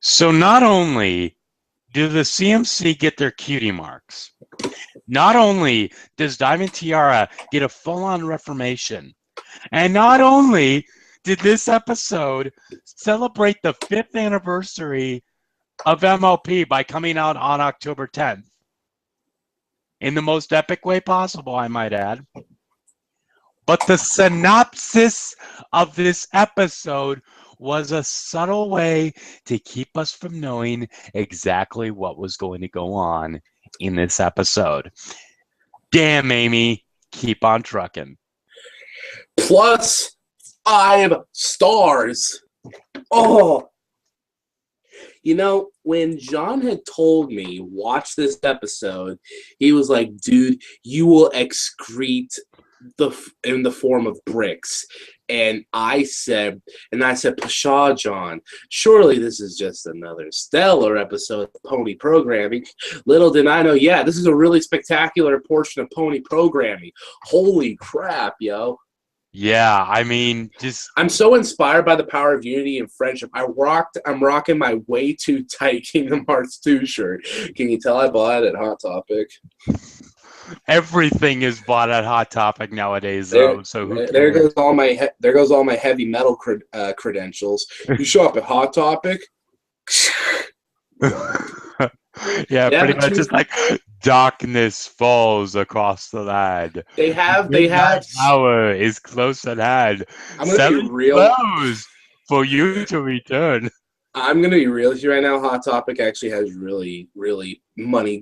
So not only do the CMC get their cutie marks, not only does Diamond Tiara get a full-on reformation, and not only did this episode celebrate the 5th anniversary of MLP by coming out on October 10th, in the most epic way possible, I might add. But the synopsis of this episode was a subtle way to keep us from knowing exactly what was going to go on in this episode. Damn, Amy, keep on trucking. Plus 5 stars. Oh. You know, when John had told me, watch this episode, he was like, dude, you will excrete in the form of bricks. And I said, Pshaw, John, surely this is just another stellar episode of Pony Programming. Little did I know, yeah, this is a really spectacular portion of Pony Programming. Holy crap, yo. Yeah, I mean, I'm so inspired by the power of unity and friendship. I'm rocking my way too tight Kingdom Hearts 2 shirt. Can you tell I bought it at Hot Topic? Everything is bought at Hot Topic nowadays, though. So there goes all my heavy metal credentials. You show up at Hot Topic. Yeah, pretty much just like darkness falls across the land. They have power is close at hand. I'm gonna be real for you to return. I'm gonna be real with you right now. Hot Topic actually has really, really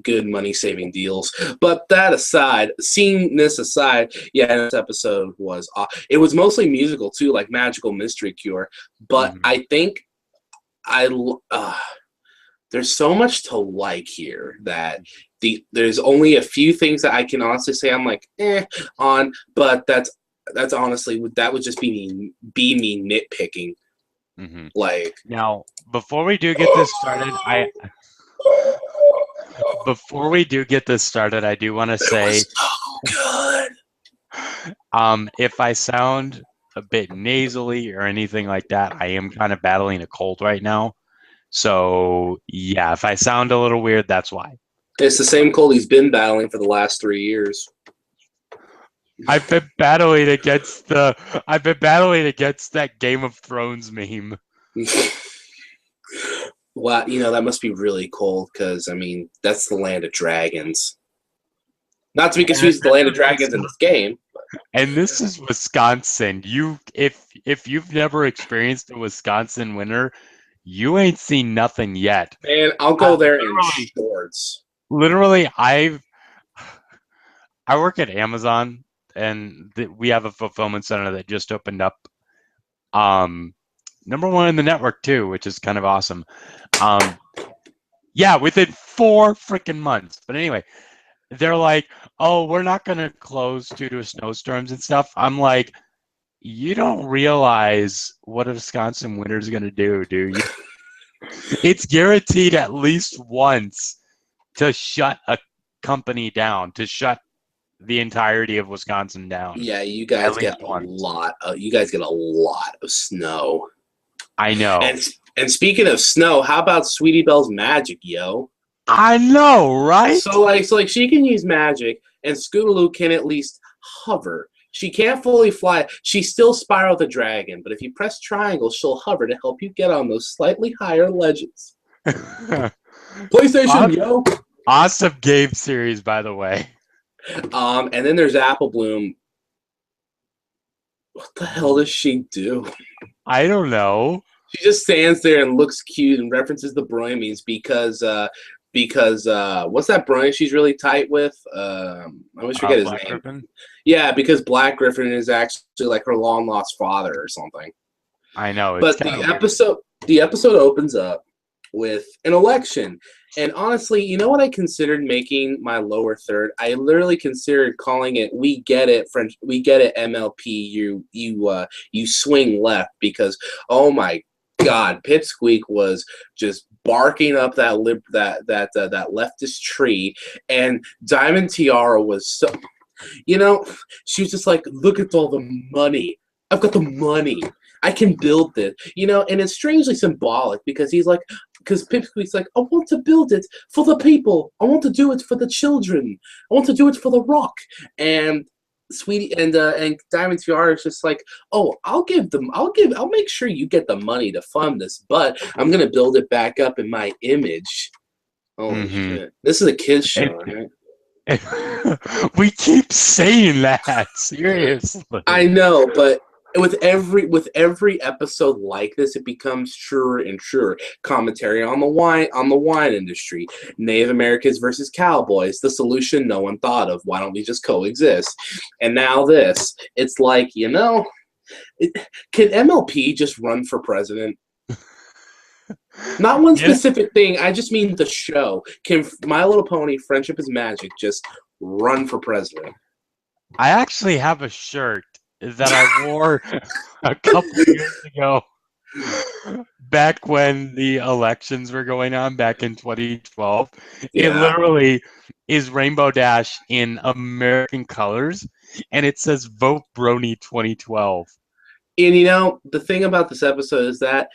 good money saving deals. But that aside, seeing this aside, yeah, this episode was it was mostly musical too, like Magical Mystery Cure. But I think there's so much to like here that there's only a few things that I can honestly say I'm like on, but that's honestly that would just be me nitpicking. Mm-hmm. Like now, before we do get this started, I do want to say, so good. If I sound a bit nasally or anything like that, I am kind of battling a cold right now. So, yeah, if I sound a little weird, that's why. It's the same cold he's been battling for the last 3 years. I've been battling against that Game of Thrones meme. Well, that must be really cold because, I mean, that's the land of dragons. Not to be confused with the land of dragons in this game. And this is Wisconsin. If you've never experienced a Wisconsin winter, you ain't seen nothing yet. Man, I'll go there in shorts. Literally, I work at Amazon, and we have a fulfillment center that just opened up. Number 1 in the network too, which is kind of awesome. Yeah, within 4 freaking months. But anyway, they're like, "Oh, we're not gonna close due to snowstorms and stuff." I'm like, you don't realize what a Wisconsin winter is going to do you? It's guaranteed at least once to shut a company down, to shut the entirety of Wisconsin down. Yeah, you guys get a lot of snow. I know. And speaking of snow, how about Sweetie Belle's magic, yo? I know, right? So like she can use magic, and Scootaloo can at least hover. She can't fully fly. She still Spiral the Dragon, but if you press triangle, she'll hover to help you get on those slightly higher ledges. PlayStation, yo! Awesome game series, by the way. And then there's Apple Bloom. What the hell does she do? I don't know. She just stands there and looks cute and references the Broimies because what's that Brony she's really tight with? I always forget his name. Griffin? Yeah, because Black Griffin is actually like her long lost father or something. I know. But the episode opens up with an election. And honestly, you know what I considered making my lower third? I literally considered calling it "We Get It, French. We Get It, MLP." You swing left because oh my God, Pipsqueak was just barking up that leftist tree, and Diamond Tiara was so, she was just like, look at all the money. I've got the money. I can build this, and it's strangely symbolic because he's like, because Pipsqueak's like, I want to build it for the people. I want to do it for the children. I want to do it for the Rock. And Sweetie and Diamond Tiara is just like, oh, I'll make sure you get the money to fund this, but I'm gonna build it back up in my image. Holy shit! This is a kids show, right? We keep saying that, seriously. I know, but with every episode like this, it becomes truer and truer. Commentary on the wine industry, Native Americans versus cowboys, the solution no one thought of. Why don't we just coexist? And now this, it's like, can MLP just run for president? Not one specific thing. I just mean the show. Can My Little Pony: Friendship is Magic just run for president? I actually have a shirt that I wore a couple years ago, back when the elections were going on back in 2012. Yeah. It literally is Rainbow Dash in American colors, and it says "Vote Brony 2012." And the thing about this episode is that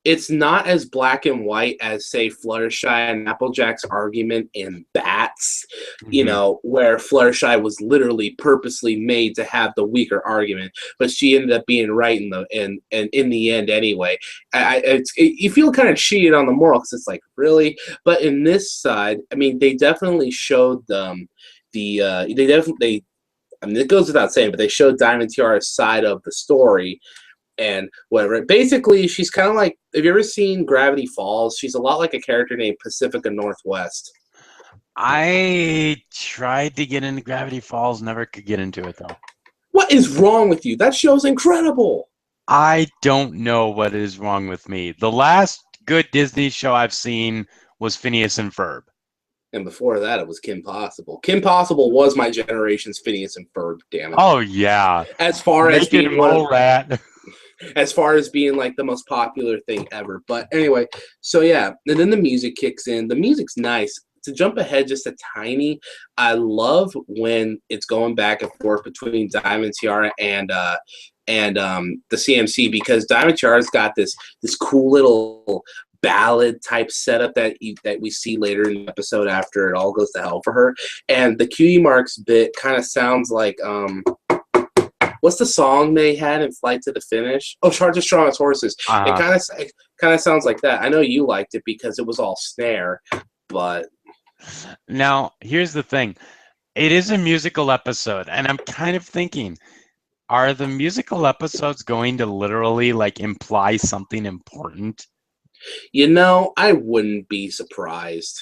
it's not as black and white as, say, Fluttershy and Applejack's argument in Bats, where Fluttershy was literally purposely made to have the weaker argument, but she ended up being right in the end anyway. You feel kind of cheated on the moral, because it's like, really? But in this side, I mean, they definitely showed it goes without saying, but they showed Diamond Tiara's side of the story. And whatever. Basically, she's kind of like, have you ever seen Gravity Falls? She's a lot like a character named Pacifica Northwest. I tried to get into Gravity Falls, never could get into it, though. What is wrong with you? That show's incredible. I don't know what is wrong with me. The last good Disney show I've seen was Phineas and Ferb. And before that, it was Kim Possible. Kim Possible was my generation's Phineas and Ferb, damn it. Oh, yeah. As far as being mole rat. As far as being like the most popular thing ever. But anyway, so yeah, and then the music kicks in. The music's nice. To jump ahead just a tiny, I love when it's going back and forth between Diamond Tiara and the CMC, because Diamond Tiara's got this cool little ballad type setup that we see later in the episode after it all goes to hell for her. And the Cutie Marks bit kind of sounds like what's the song they had in Flight to the Finish? Oh, Charge the Strongest Horses. It kind of sounds like that. I know you liked it because it was all snare, but now here's the thing. It is a musical episode, and I'm kind of thinking, are the musical episodes going to literally like imply something important? I wouldn't be surprised.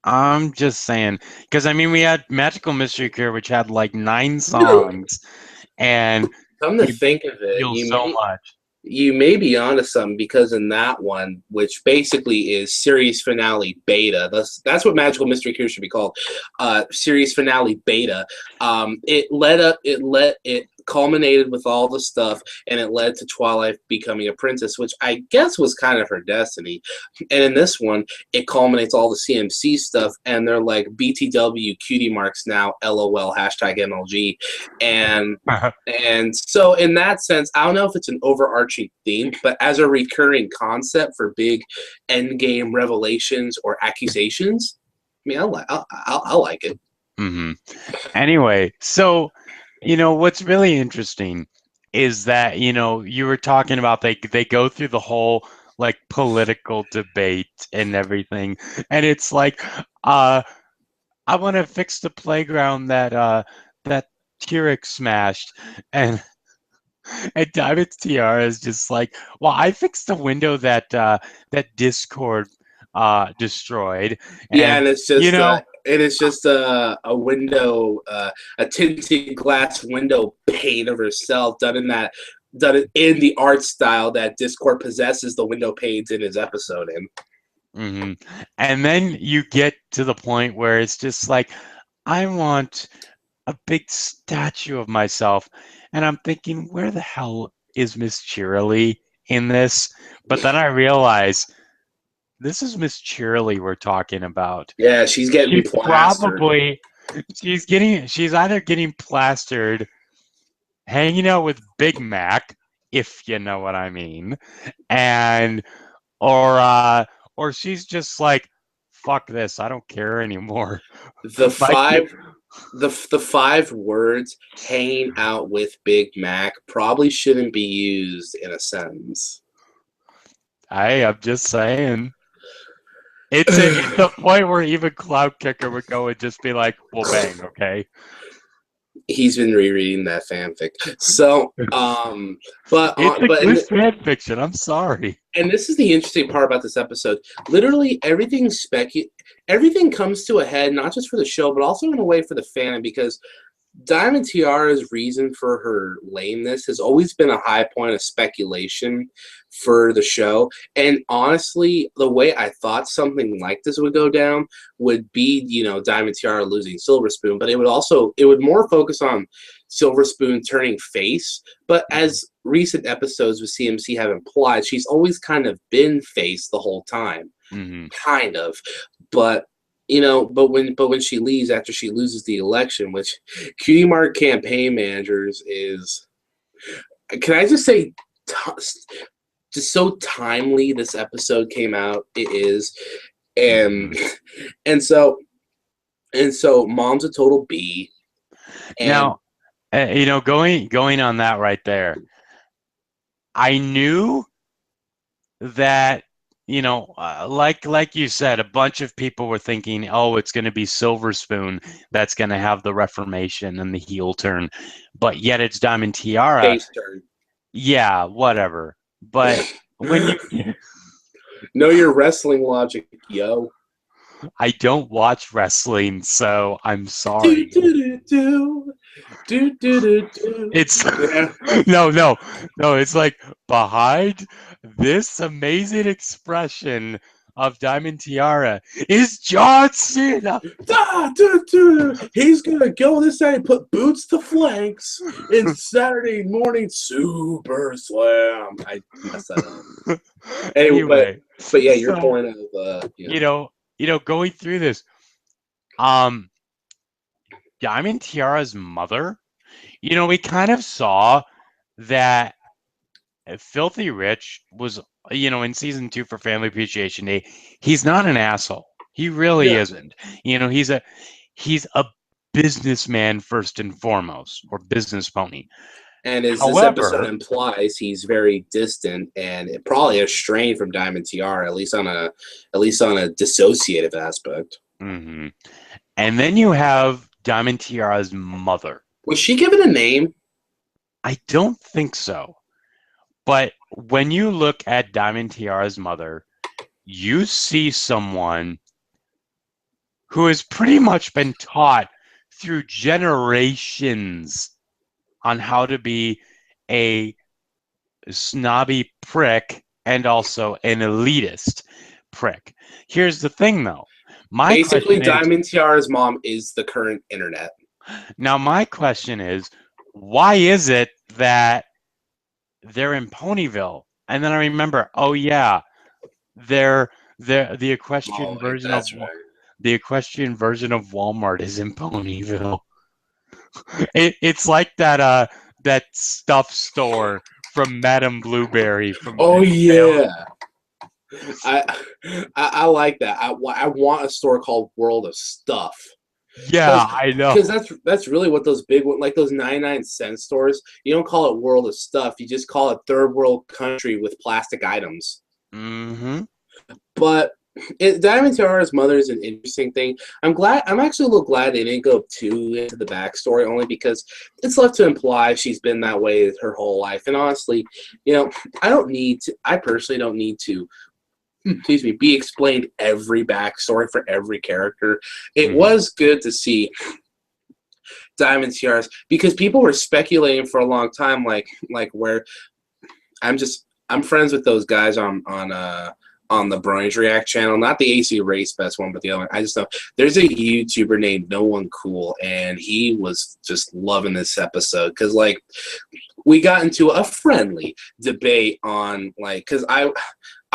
I'm just saying, because I mean, we had Magical Mystery Cure, which had like 9 songs. And come to think of it, you may be onto something, because in that one, which basically is series finale beta, that's what Magical Mystery Cure should be called, series finale beta. It culminated with all the stuff, and it led to Twilight becoming a princess, which I guess was kind of her destiny. And in this one, it culminates all the CMC stuff, and they're like, BTW cutie marks now, LOL #MLG. And so in that sense, I don't know if it's an overarching theme, but as a recurring concept for big endgame revelations or accusations, I mean, I like it. Anyway, so what's really interesting is that, you were talking about they go through the whole like political debate and everything. And it's like, I want to fix the playground that T-Rex smashed. And Diamond Tiara is just like, well, I fixed the window that Discord destroyed. And it's just it is just a window, a tinted glass window pane of herself done in the art style that Discord possesses the window panes in his episode in. And then you get to the point where it's just like, I want a big statue of myself. And I'm thinking, where the hell is Miss Cheerilee in this? But then I realize, this is Miss Cheerilee we're talking about. Yeah, she's getting plastered. She's either getting plastered, hanging out with Big Mac, if you know what I mean, and or she's just like, fuck this, I don't care anymore. The Like, the 5 words hanging out with Big Mac probably shouldn't be used in a sentence. I'm just saying. It's a point where even Cloud Kicker would go and just be like, well, bang, okay? He's been rereading that fanfic. So, but It's a but good fan fiction. I'm sorry. and this is the interesting part about this episode. Literally everything comes to a head, not just for the show, but also in a way for the fan, because Diamond Tiara's reason for her lameness has always been a high point of speculation for the show. And honestly, the way I thought something like this would go down would be, Diamond Tiara losing Silver Spoon, but it would more focus on Silver Spoon turning face. But as recent episodes with CMC have implied, she's always kind of been face the whole time. Mm-hmm. Kind of. But but when she leaves after she loses the election, which Cutie Mark campaign managers is, can I just say, just so timely this episode came out. It is, and so Mom's a total B. And now, going on that right there, I knew that. Like you said, a bunch of people were thinking, oh, it's going to be Silver Spoon that's going to have the reformation and the heel turn, but yet it's Diamond Tiara. Face turn. Yeah, whatever. But when you know your wrestling logic, yo. I don't watch wrestling, so I'm sorry. It's no. It's like behind this amazing expression of Diamond Tiara is John Cena. He's gonna go this side and put boots to flanks in Saturday morning Super Slam. I messed that up. Anyway, but yeah, your point of going through this, Diamond Tiara's mother, we kind of saw that Filthy Rich was, in season 2 for Family Appreciation Day, he's not an asshole. He really isn't. He's a businessman first and foremost, or business pony. And as this episode implies, he's very distant and probably estranged from Diamond Tiara, at least on a dissociative aspect. Mm-hmm. And then you have Diamond Tiara's mother. Was she given a name? I don't think so. But when you look at Diamond Tiara's mother, you see someone who has pretty much been taught through generations on how to be a snobby prick and also an elitist prick. Here's the thing, though. Basically, Diamond Tiara's mom is the current internet. Now, my question is, why is it that they're in Ponyville? And then I remember, oh yeah, they're the equestrian version of the equestrian version of Walmart is in Ponyville. It's like that stuff store from Madame Blueberry from. Oh yeah. I like that. I want a store called World of Stuff. Yeah, I know. Because that's really what those big ones, like those 99-cent stores, you don't call it World of Stuff. You just call it third world country with plastic items. Mm-hmm. But Diamond Tiara's mother is an interesting thing. I'm actually a little glad they didn't go too into the backstory, only because it's left to imply she's been that way her whole life. And honestly, I personally don't need to be explained every backstory for every character. It was good to see Diamond Tiara's, because people were speculating for a long time, like where I'm friends with those guys on the Brony's React channel, not the AC Race Best one, but the other one. I just know there's a YouTuber named No One Cool, and he was just loving this episode because we got into a friendly debate on because I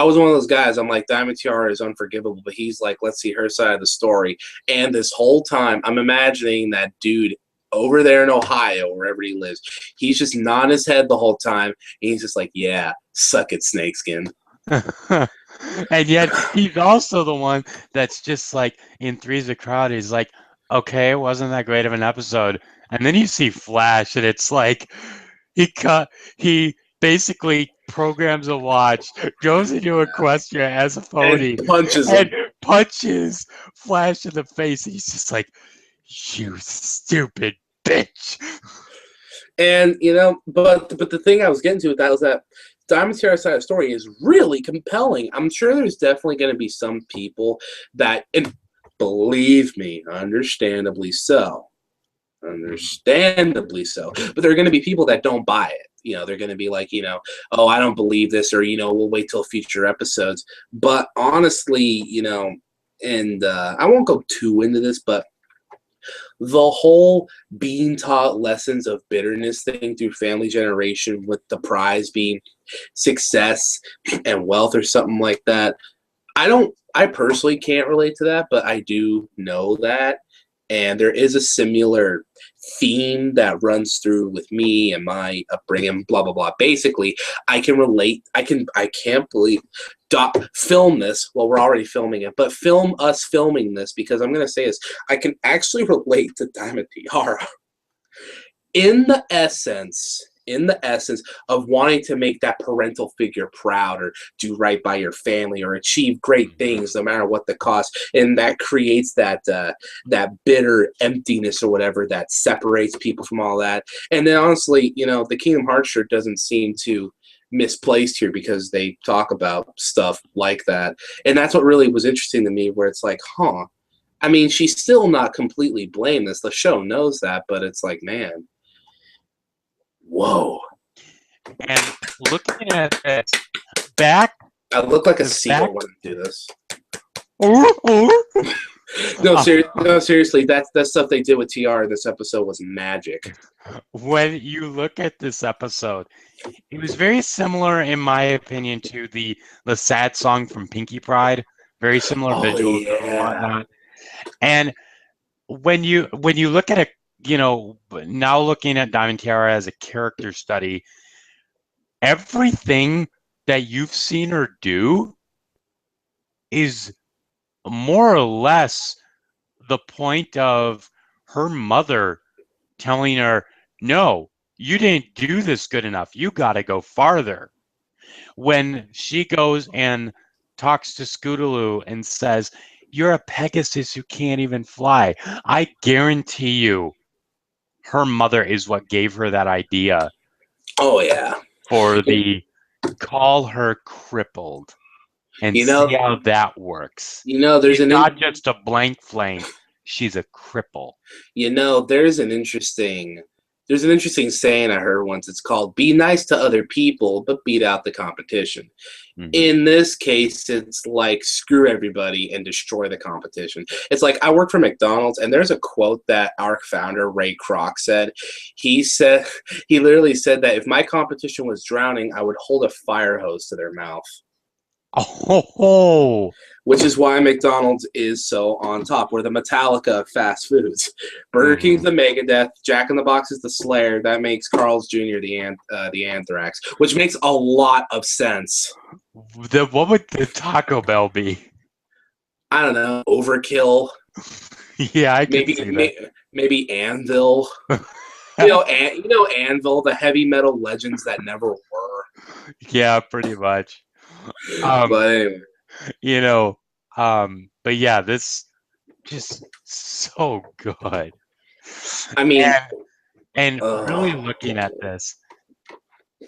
was one of those guys. I'm like, Diamond Tiara is unforgivable, but he's like, let's see her side of the story. And this whole time, I'm imagining that dude over there in Ohio, wherever he lives, he's just nodding his head the whole time. And he's just like, yeah, suck it, Snakeskin. And yet he's also the one that's just like in Three's a Crowd. He's like, okay, it wasn't that great of an episode. And then you see Flash, and it's like he basically programs a watch, goes into Equestria as a pony, And punches and him. punches Flash in the face. He's just like, you stupid bitch. And but the thing I was getting to with that was that Diamond Tiara's side of the story is really compelling. I'm sure there's definitely going to be some people that, and believe me, understandably so, but there are going to be people that don't buy it. They're going to be like, oh, I don't believe this, or we'll wait till future episodes. But honestly, and I won't go too into this, but the whole being taught lessons of bitterness thing through family generation, with the prize being success and wealth or something like that. I personally can't relate to that, but I do know that. And there is a similar theme that runs through with me and my upbringing, blah, blah, blah. Basically, I can relate. I can't believe film this. Well, we're already filming it, but film us filming this, because I'm going to say this. I can actually relate to Diamond Tiara in the essence of wanting to make that parental figure proud, or do right by your family, or achieve great things no matter what the cost. And that creates that bitter emptiness or whatever that separates people from all that. And then honestly, the Kingdom Hearts shirt doesn't seem to misplaced here, because they talk about stuff like that. And that's what really was interesting to me, where it's like, I mean, she's still not completely blameless. The show knows that, but it's like, man, whoa. And looking at it back, I look like a seagull when I do this. No, seriously, that stuff they did with TR in this episode was magic. When you look at this episode, it was very similar, in my opinion, to the sad song from Pinkie Pride. Very similar visuals and whatnot. And when you look at it, now looking at Diamond Tiara as a character study, everything that you've seen her do is more or less the point of her mother telling her, no, you didn't do this good enough. You got to go farther. When she goes and talks to Scootaloo and says, you're a Pegasus who can't even fly, I guarantee you her mother is what gave her that idea. Oh, yeah. For the call her crippled and see how that works. There's she's not just a blank flame. She's a cripple. There's an interesting saying I heard once. It's called, be nice to other people, but beat out the competition. Mm-hmm. In this case, it's like, screw everybody and destroy the competition. It's like, I work for McDonald's, and there's a quote that our founder, Ray Kroc, said. He literally said that if my competition was drowning, I would hold a fire hose to their mouth. Oh, which is why McDonald's is so on top. We're the Metallica of fast foods. Burger King's the Megadeth. Jack in the Box is the Slayer. That makes Carl's Jr. the Anthrax, which makes a lot of sense. What would the Taco Bell be? I don't know. Overkill. Yeah, I can see that. Maybe Anvil. Anvil, the heavy metal legends that never were. Yeah, pretty much. But anyway. But yeah, this just so good. I mean, and really looking at this,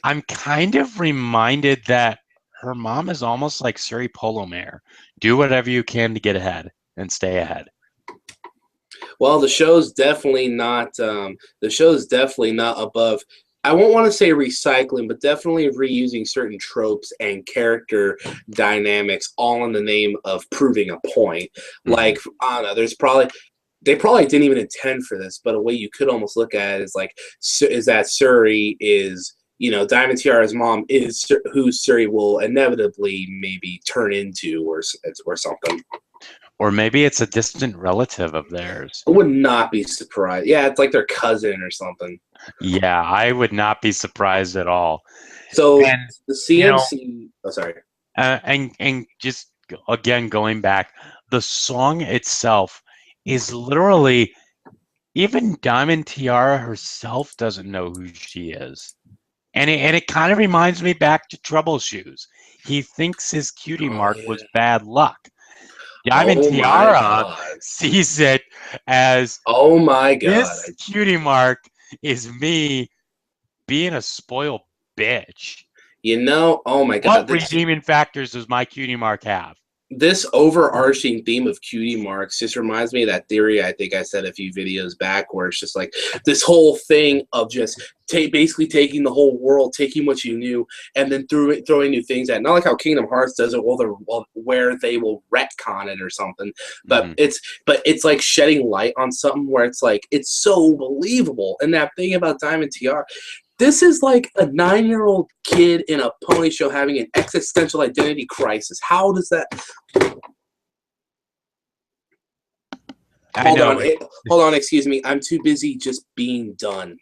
I'm kind of reminded that her mom is almost like Suri Polomare. Do whatever you can to get ahead and stay ahead. Well, the show's definitely not above, I won't want to say recycling, but definitely reusing certain tropes and character dynamics, all in the name of proving a point. Mm-hmm. Like, I don't know, they probably didn't even intend for this, but a way you could almost look at it is that Suri is, Diamond Tiara's mom is who Suri will inevitably maybe turn into or something. Or maybe it's a distant relative of theirs. I would not be surprised. Yeah, it's like their cousin or something. Yeah, I would not be surprised at all. So the CMC... sorry. And just again going back, the song itself is literally, even Diamond Tiara herself doesn't know who she is. And it kind of reminds me back to Trouble Shoes. He thinks his cutie Oh mark yeah. was bad luck. Diamond Oh my Tiara god. sees it as, Oh my god. this cutie mark is me being a spoiled bitch. Oh my god. What redeeming factors does my cutie mark have? This overarching theme of cutie marks just reminds me of that theory I think I said a few videos back, where it's just like this whole thing of just basically taking the whole world, taking what you knew, and then throwing new things at it. Not like how Kingdom Hearts does it, where they will retcon it or something. But Mm-hmm. it's like shedding light on something where it's like it's so believable. And that thing about Diamond TR, this is like a 9-year-old kid in a pony show having an existential identity crisis. How does that? I know. Hold on. Excuse me. I'm too busy just being done.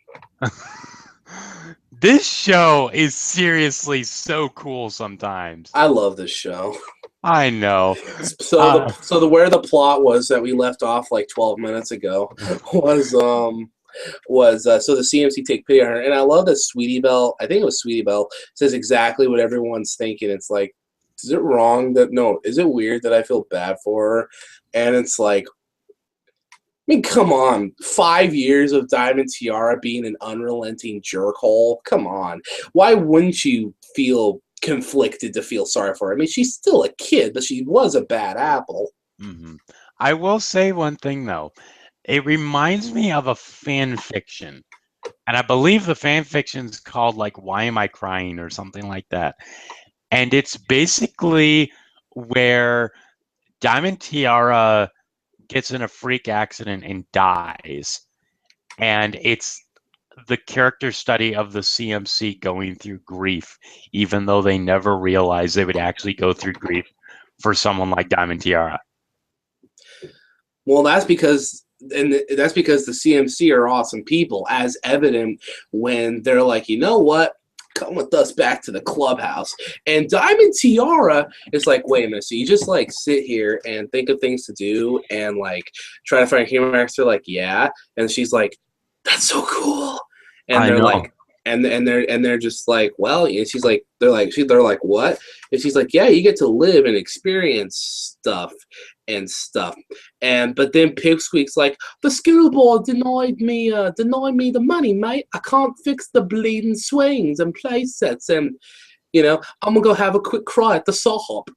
This show is seriously so cool sometimes. I love this show. I know. So where the plot was that we left off like 12 minutes ago was so the CMC take pity on her, and I love that Sweetie Belle, I think it was Sweetie Belle, says exactly what everyone's thinking. It's like, is it wrong that is it weird that I feel bad for her? And it's like, I mean, come on. 5 years of Diamond Tiara being an unrelenting jerkhole. Come on. Why wouldn't you feel conflicted to feel sorry for her? I mean, she's still a kid, but she was a bad apple. Mm-hmm. I will say one thing though. It reminds me of a fan fiction. And I believe the fan fiction is called like Why Am I Crying or something like that. And it's basically where Diamond Tiara gets in a freak accident and dies. And it's the character study of the CMC going through grief, even though they never realized they would actually go through grief for someone like Diamond Tiara. Well, that's because the CMC are awesome people, as evident when they're like, you know what? Come with us back to the clubhouse. And Diamond Tiara is like, wait a minute, so you just like sit here and think of things to do and like try to find humor acts? They're like, yeah. And she's like, that's so cool. And they're like, and they're just like, well, and she's like, they're like, what? And she's like, yeah, you get to live and experience stuff and stuff. But then Pipsqueak's like, the school board denied me the money, mate. I can't fix the bleeding swings and play sets, and I'm gonna go have a quick cry at the Sohop.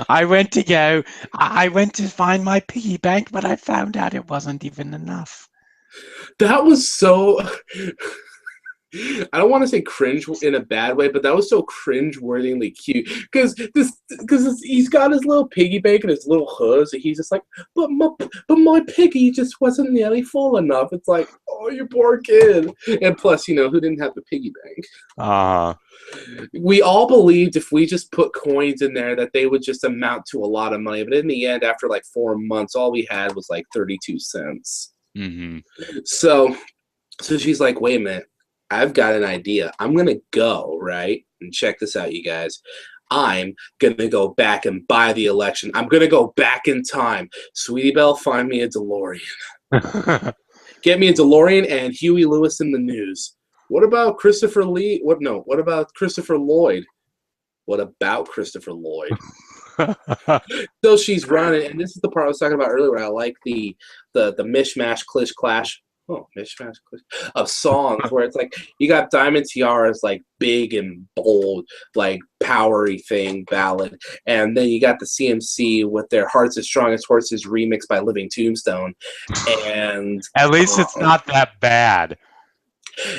I went to find my piggy bank, but I found out it wasn't even enough. That was so I don't want to say cringe in a bad way, but that was so cringe-worthingly cute. Because he's got his little piggy bank and his little hooves, and he's just like, but my piggy just wasn't nearly full enough. It's like, oh, you poor kid. And plus, who didn't have the piggy bank? We all believed if we just put coins in there that they would just amount to a lot of money. But in the end, after like 4 months, all we had was like 32 cents. Mm-hmm. So she's like, wait a minute. I've got an idea. I'm going to go, right? And check this out, you guys. I'm going to go back and buy the election. I'm going to go back in time. Sweetie Belle, find me a DeLorean. Get me a DeLorean and Huey Lewis in the news. What about Christopher Lee? What about Christopher Lloyd? What about Christopher Lloyd? So she's running, and this is the part I was talking about earlier where I like the mishmash, clish, clash. Oh, mishmash of songs where it's like you got Diamond Tiara's like big and bold, like powery thing ballad, and then you got the CMC with their Hearts as Strong as Horses remixed by Living Tombstone, and at least it's not that bad.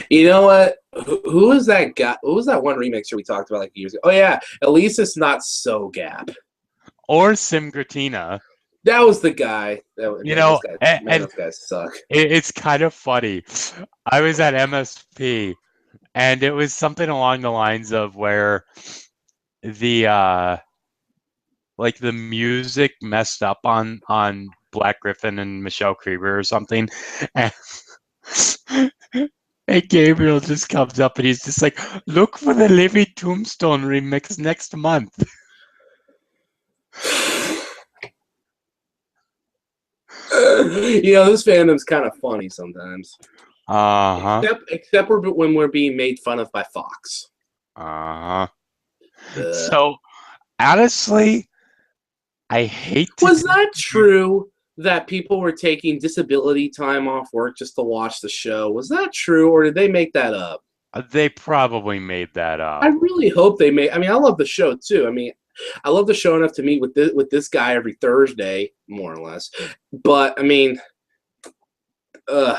You know what? Who is that guy? Who was that one remixer we talked about like years ago? Oh yeah, at least it's not So Gap or Simgratina. That was the guy. Those guys suck. It's kind of funny. I was at MSP, and it was something along the lines of where the the music messed up on Black Griffin and Michelle Creeper or something, and And Gabriel just comes up and he's just like, look for the Livy Tombstone remix next month. This fandom's kind of funny sometimes. Uh-huh. Except when we're being made fun of by Fox. Uh-huh. So, honestly, I hate to Was that true that people were taking disability time off work just to watch the show? Was that true, or did they make that up? They probably made that up. I really hope they made. I mean, I love the show too. I mean, I love the show enough to meet with this guy every Thursday, more or less. But I mean, I'm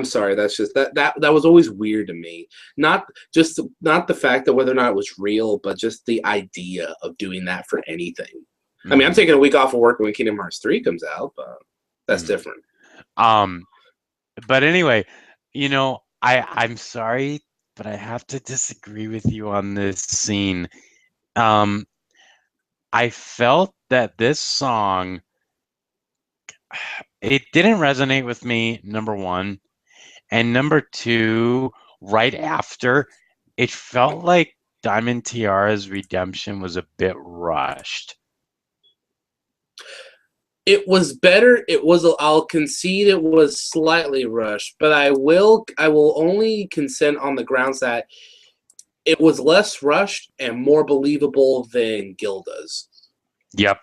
sorry. That's just that was always weird to me. Not the fact that whether or not it was real, but just the idea of doing that for anything. Mm-hmm. I mean, I'm taking a week off of work when Kingdom Hearts 3 comes out, but that's different. But anyway, I'm sorry, but I have to disagree with you on this scene. I felt that this song, it didn't resonate with me, number one. And number two, right after, it felt like Diamond Tiara's redemption was a bit rushed. It was better. I'll concede it was slightly rushed, but I will only consent on the grounds that it was less rushed and more believable than Gilda's. Yep.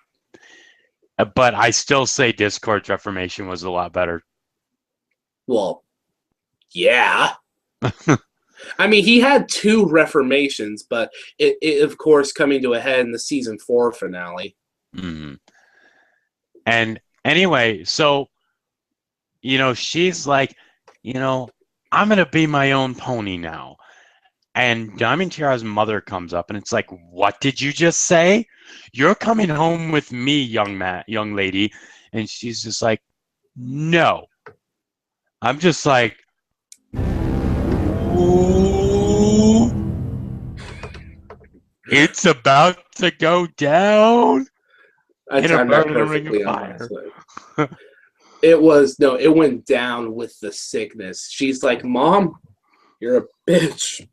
But I still say Discord's Reformation was a lot better. Well, yeah. I mean, he had 2 reformations, but it of course coming to a head in the season 4 finale. Mm-hmm. And anyway, so, she's like, I'm going to be my own pony now. And Diamond Tiara's mother comes up and it's like, what did you just say? You're coming home with me, young lady. And she's just like, no. I'm just like, ooh, it's about to go down. I timed that perfectly on my side. It went down with the sickness. She's like, Mom, you're a bitch.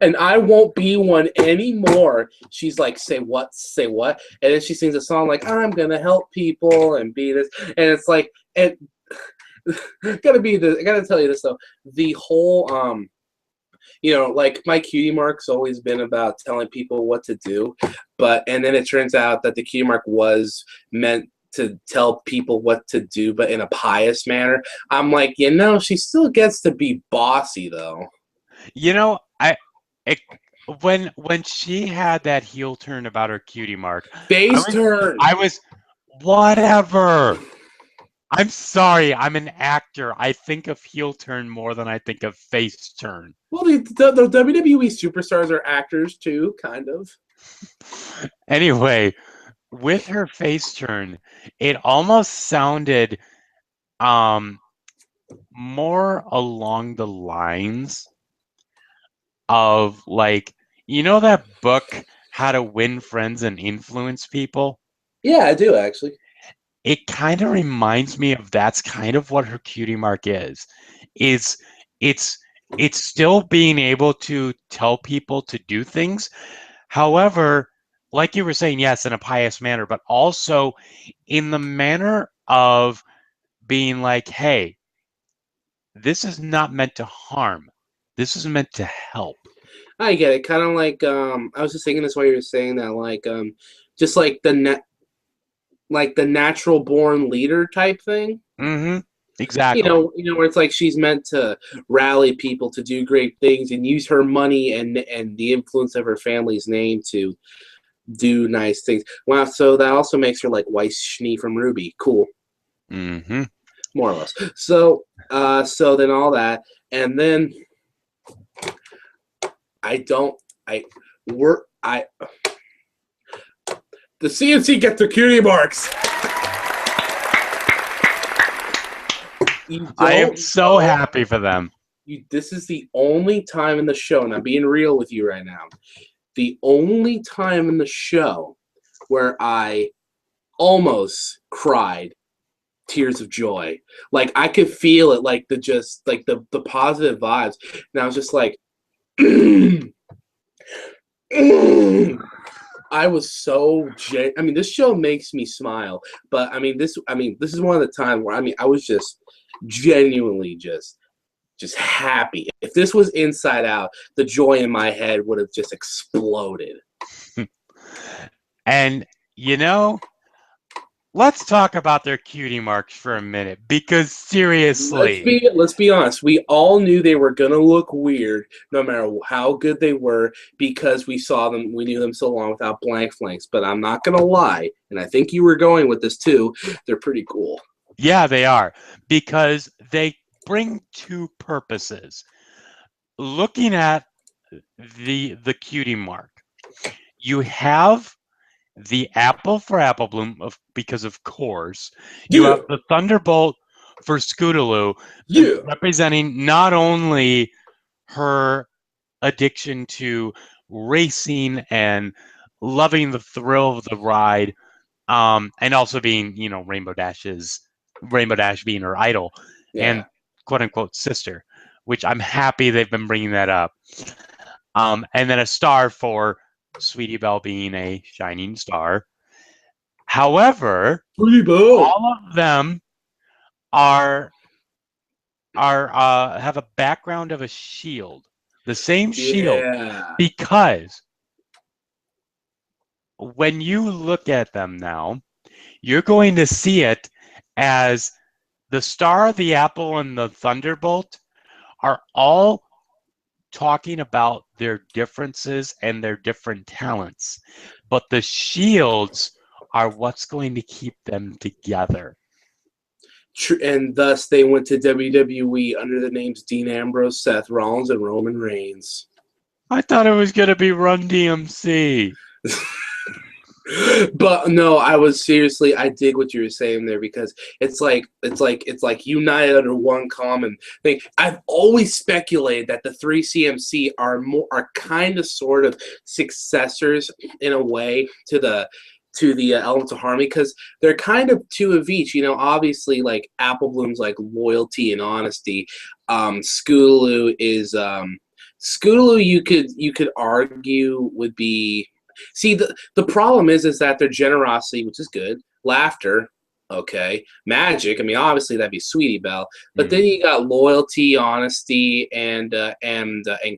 And I won't be one anymore. She's like, say what? Say what? And then she sings a song like, I'm going to help people and be this. And it's like, I gotta tell you this though. The whole, like my cutie mark's always been about telling people what to do. And then it turns out that the cutie mark was meant to tell people what to do, but in a pious manner. I'm like, she still gets to be bossy though. When she had that heel turn about her cutie mark, I was whatever. I'm sorry, I'm an actor. I think of heel turn more than I think of face turn. Well, the WWE superstars are actors too, kind of. Anyway, with her face turn, it almost sounded more along the lines of like, that book, How to Win Friends and Influence People? Yeah, I do actually. It kind of reminds me of that's kind of what her cutie mark is. It's still being able to tell people to do things. However, like you were saying, yes, in a pious manner, but also in the manner of being like, hey, this is not meant to harm. This is meant to help. I get it. Kind of like I was just thinking this while you were saying that, like just like the natural born leader type thing. Mm-hmm. Exactly. Where it's like she's meant to rally people to do great things and use her money and the influence of her family's name to do nice things. Wow, so that also makes her like Weiss Schnee from Ruby. Cool. Mm-hmm. More or less. So then all that, and then the CNC get the cutie marks. I am so happy for them. This is the only time in the show, and I'm being real with you right now, the only time in the show where I almost cried tears of joy. Like I could feel it, like the positive vibes. And I was just like, I was so I mean, this show makes me smile, but this is one of the times where I was just genuinely just happy. If this was Inside Out, the joy in my head would have just exploded. And let's talk about their cutie marks for a minute, because seriously, let's be honest. We all knew they were gonna look weird, no matter how good they were, because we saw them. We knew them so long without blank flanks. But I'm not gonna lie, and I think you were going with this too. They're pretty cool. Yeah, they are, because they bring two purposes. Looking at the cutie mark, you have the apple for Apple Bloom, because of course. You have the Thunderbolt for Scootaloo, representing not only her addiction to racing and loving the thrill of the ride, and also being, Rainbow Dash being her idol, and quote unquote sister, which I'm happy they've been bringing that up. And then a star for Sweetie Belle being a shining star. However, all of them have a background of a shield, the same shield, because when you look at them now, you're going to see it as the star, the apple, and the thunderbolt are all talking about their differences and their different talents, but the shields are what's going to keep them together. And thus they went to WWE under the names Dean Ambrose, Seth Rollins, and Roman Reigns. I thought it was going to be Run DMC. But no, I dig what you were saying there, because it's like united under one common thing. I've always speculated that the 3 CMC are kind of sort of successors in a way to the Elements of Harmony, because they're kind of two of each. Obviously, like Apple Bloom's like loyalty and honesty. Scootaloo is Scootaloo. You could argue would be. See, the problem is that their generosity, which is good, laughter, okay, magic. Obviously that'd be Sweetie Belle, but then you got loyalty, honesty, and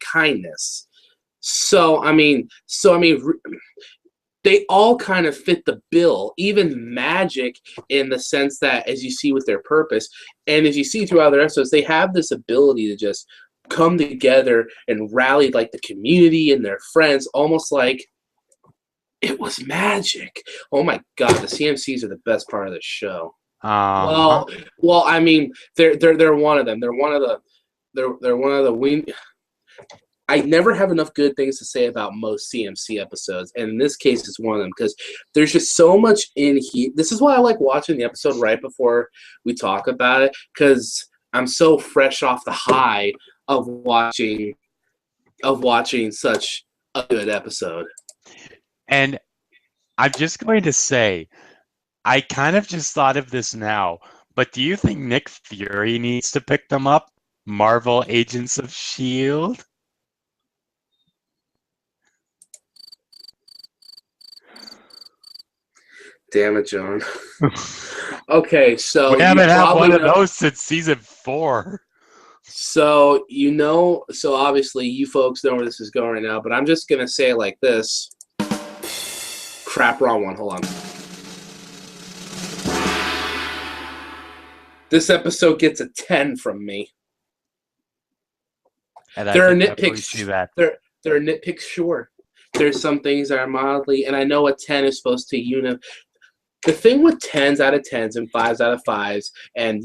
kindness. So they all kind of fit the bill. Even magic, in the sense that, as you see with their purpose, and as you see throughout their episodes, they have this ability to just come together and rally like the community and their friends, almost like it was magic. Oh my God, the CMCs are the best part of the show. Well, they're one of them. They're one of the. I never have enough good things to say about most CMC episodes, and in this case, it's one of them, because there's just so much in here. This is why I like watching the episode right before we talk about it, because I'm so fresh off the high of watching such a good episode. And I'm just going to say, I kind of just thought of this now, but do you think Nick Fury needs to pick them up? Marvel Agents of S.H.I.E.L.D.? Damn it, John. Okay, so we haven't had one of those since season 4. So obviously you folks know where this is going right now, but I'm just gonna say it like this. Crap, wrong one. Hold on. This episode gets a 10 from me. And there are nitpicks. There are nitpicks, sure. There's some things that are mildly, and I know a 10 is supposed to The thing with 10s out of 10s and 5s out of 5s and,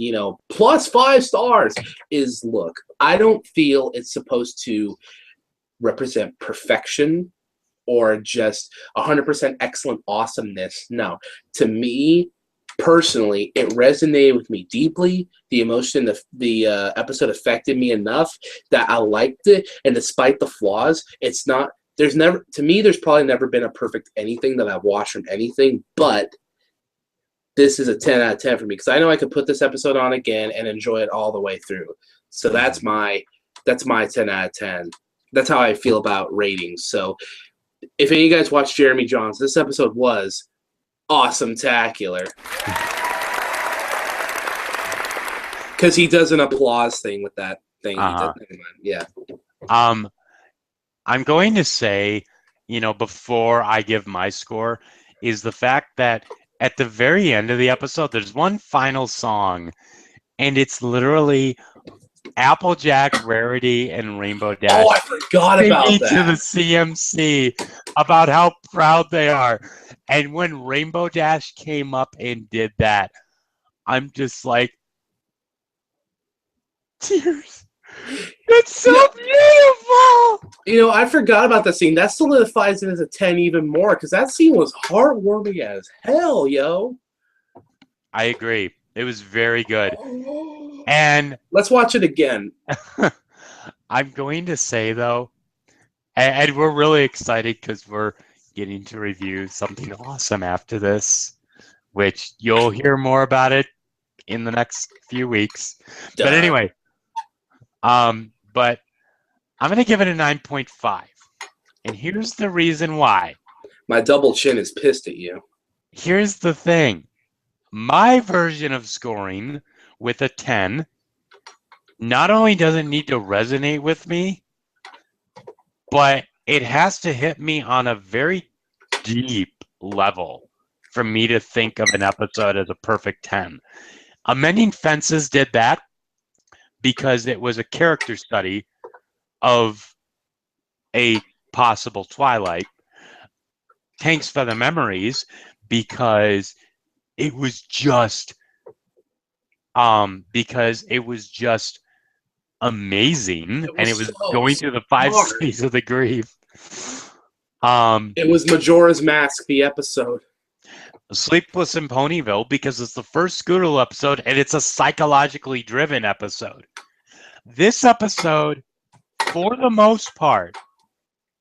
plus 5 stars is, look, I don't feel it's supposed to represent perfection or just 100% excellent awesomeness. No. To me, personally, it resonated with me deeply. The emotion, the episode affected me enough that I liked it. And despite the flaws, there's probably never been a perfect anything that I've watched from anything, but this is a 10 out of 10 for me because I know I could put this episode on again and enjoy it all the way through. So that's my 10 out of 10. That's how I feel about ratings. So if any of you guys watched Jeremy Jahns, this episode was awesome-tacular. Because he does an applause thing with that thing. Uh-huh. He does. Yeah. I'm going to say, before I give my score, is the fact that at the very end of the episode, there's one final song, and it's literally Applejack, Rarity, and Rainbow Dash. Oh, I forgot about that. To the CMC about how proud they are. And when Rainbow Dash came up and did that, I'm just like, tears. It's so beautiful. I forgot about that scene. That solidifies it as a 10 even more because that scene was heartwarming as hell, yo. I agree. It was very good. And let's watch it again. I'm going to say, though, and we're really excited because we're getting to review something awesome after this, which you'll hear more about it in the next few weeks. Duh. But anyway, but I'm going to give it a 9.5. And here's the reason why. My double chin is pissed at you. Here's the thing. My version of scoring with a 10 not only doesn't need to resonate with me, but it has to hit me on a very deep level for me to think of an episode as a perfect 10. Amending Fences did that because it was a character study of a possible Twilight. Thanks for the Memories because it was just amazing, and it was going through the 5 stages of the grief. It was Majora's Mask, the episode. Sleepless in Ponyville because it's the first Scootaloo episode, and it's a psychologically driven episode. This episode, for the most part,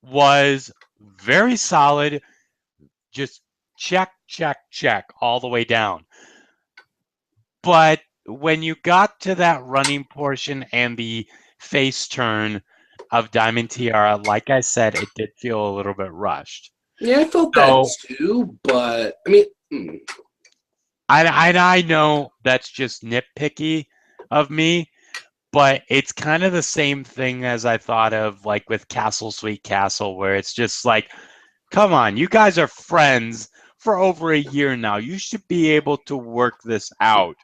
was very solid. Just check, check, check all the way down. But when you got to that running portion and the face turn of Diamond Tiara, like I said, it did feel a little bit rushed. Yeah, I felt that too, but I mean, I know that's just nitpicky of me, but it's kind of the same thing as I thought of like with Castle Sweet Castle, where it's just like, come on, you guys are friends for over a year now. You should be able to work this out.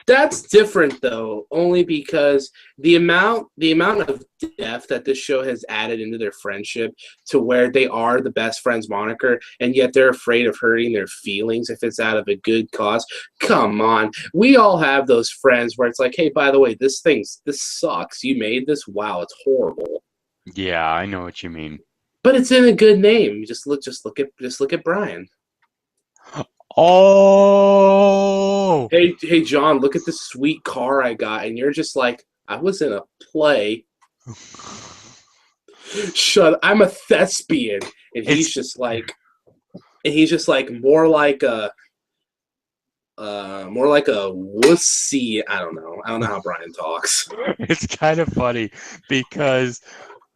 That's different though, only because the amount of depth that this show has added into their friendship to where they are the best friends moniker, and yet they're afraid of hurting their feelings if it's out of a good cause. Come on. We all have those friends where it's like, hey, by the way, this sucks. You made this? Wow, it's horrible. Yeah, I know what you mean. But it's in a good name. Just look at Brian. Oh, hey John, look at this sweet car I got, and you're just like, I was in a play. I'm a thespian, and he's just like more like a wussy. I don't know how Brian talks. It's kind of funny because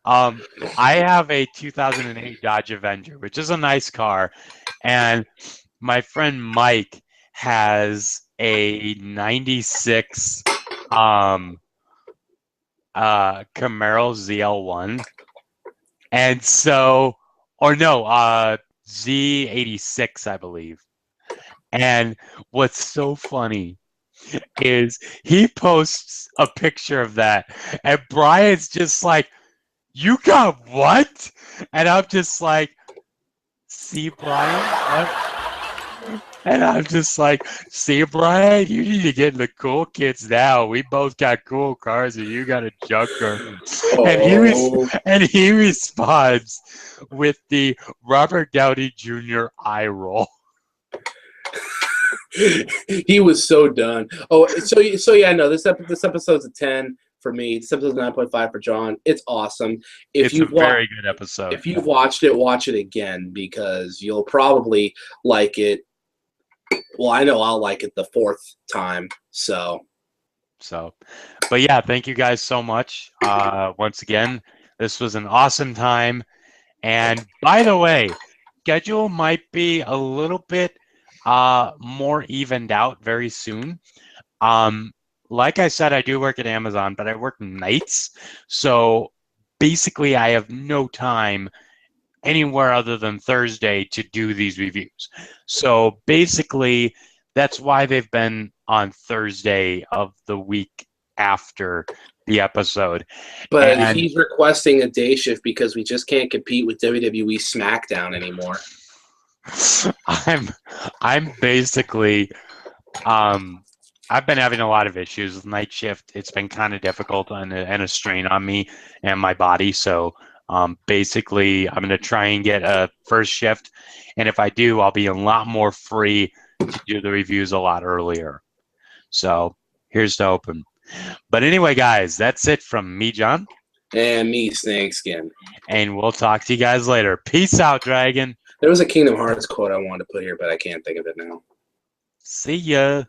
I have a 2008 Dodge Avenger, which is a nice car, and my friend Mike has a 96 Camaro ZL1. And so, or no, Z86, I believe. And what's so funny is he posts a picture of that, and Brian's just like, you got what? And I'm just like, see, Brian? What? And I'm just like, see, Brian, you need to get in the cool kids now. We both got cool cars, and you got a junker. Oh. And he responds with the Robert Downey Jr. eye roll. He was so done. Oh, so yeah, no, this episode's a 10 for me. This episode's 9.5 for John. It's awesome. It's a very good episode. If you've watched it, watch it again because you'll probably like it Well, I know I'll like it the fourth time. So, but yeah, thank you guys so much. Once again, this was an awesome time. And by the way, schedule might be a little bit more evened out very soon. Like I said, I do work at Amazon, but I work nights. So basically, I have no time anywhere other than Thursday to do these reviews. So basically, that's why they've been on Thursday of the week after the episode. but And he's requesting a day shift because we just can't compete with WWE SmackDown anymore. I'm basically I've been having a lot of issues with night shift. It's been kind of difficult and a strain on me and my body. So basically, I'm going to try and get a first shift. And if I do, I'll be a lot more free to do the reviews a lot earlier. So here's to hoping. But anyway, guys, that's it from me, John. And me, Snakeskin. And we'll talk to you guys later. Peace out, Dragon. There was a Kingdom Hearts quote I wanted to put here, but I can't think of it now. See ya.